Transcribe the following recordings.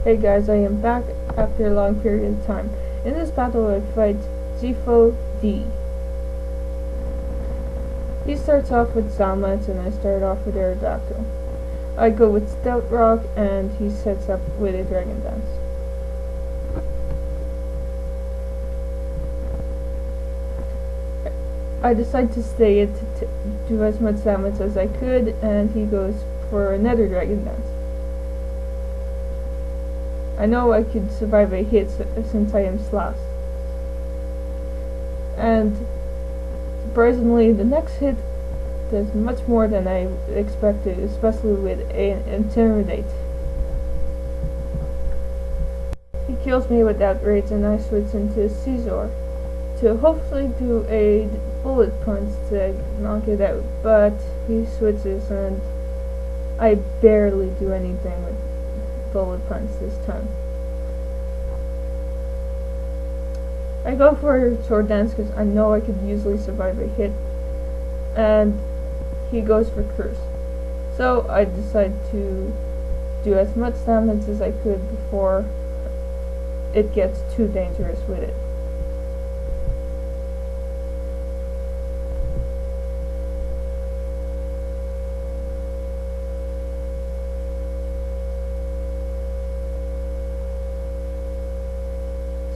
Hey guys, I am back after a long period of time. In this battle I fight Geoffo-D. He starts off with Salmats and I start off with Aerodactyl. I go with Stout Rock and he sets up with a Dragon Dance. I decide to stay it to do as much damage as I could, and he goes for another Dragon Dance. I know I could survive a hit since I am slashed. And surprisingly, the next hit does much more than I expected, especially with an Intimidate. He kills me with Outrage and I switch into Caesar to hopefully do a bullet punch to knock it out, but he switches and I barely do anything with bullet punch this time. I go for Sword Dance because I know I could usually survive a hit, and he goes for Curse. So I decide to do as much damage as I could before it gets too dangerous with it.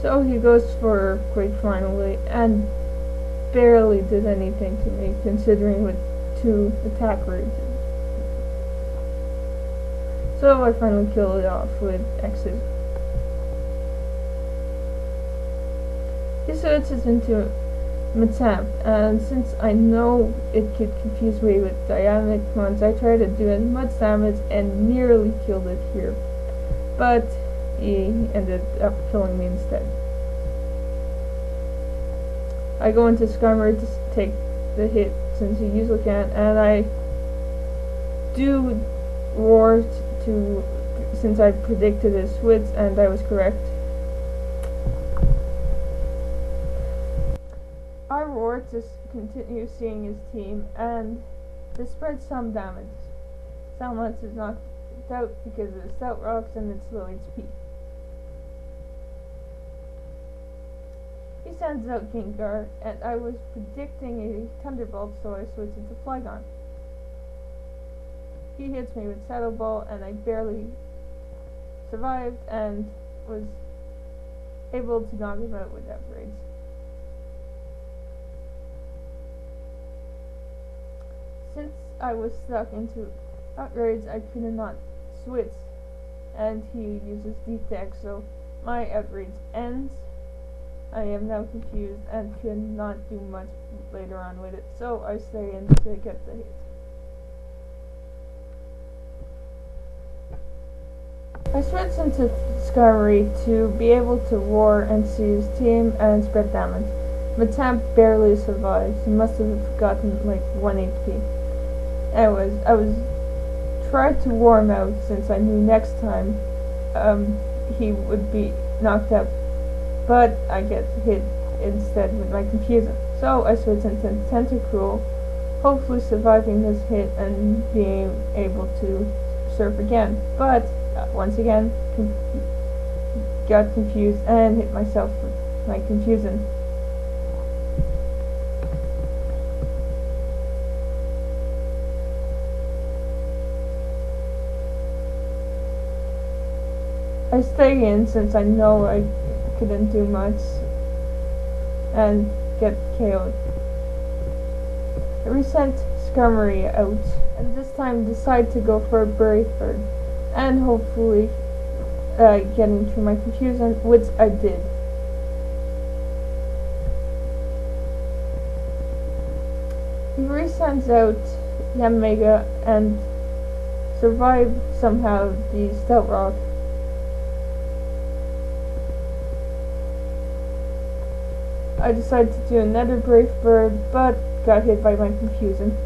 So he goes for Earthquake finally, and barely did anything to me, considering with 2 attack rates. So I finally kill it off with X's. He switches into Machamp, and since I know it could confuse me with Dynamic Punch, I try to do as much damage and nearly killed it here. But he ended up killing me instead. I go into Skymir to take the hit since he usually can't, and I do roar since I predicted a switch and I was correct. I roar to continue seeing his team, and this spreads some damage. Salmats is knocked out because of the Stout Rocks and its low HP. He sends out Gengar, and I was predicting a Thunderbolt, so I switched into Flygon. He hits me with Shadow Ball, and I barely survived and was able to knock him out with Outrage. Since I was stuck into Outrage, I could not switch, and he uses Detect, so my Outrage ends. I am now confused and cannot do much later on with it, so I stay in to get the hit. I switched into Serebii to be able to roar and see his team and spread damage. Machamp barely survived. He must have gotten like 1 HP. Anyways, I was tried to warm out since I knew next time he would be knocked out. But I get hit instead with my Confusion. So I switch into Tentacruel, hopefully surviving this hit and being able to surf again. But once again, got confused and hit myself with my Confusion. I stay in since I know I couldn't do much and get KO'd. I resent Serebii out and this time decide to go for a Brave Bird and hopefully getting through my Confusion, which I did. He resends out Yamega and survived somehow the Stout Rock. I decided to do another Brave Bird, but got hit by my Confusion.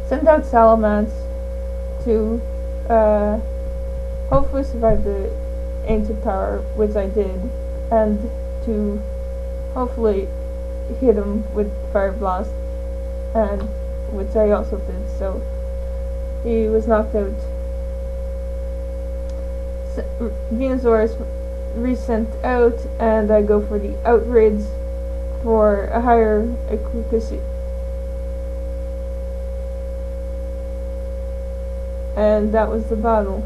Sent out Salamence to hopefully survive the Ancient Tower, which I did, and to hopefully hit him with Fire Blast, and which I also did. So He was knocked out. Venusaur is resent out, and I go for the outrage for a higher accuracy. And that was the battle.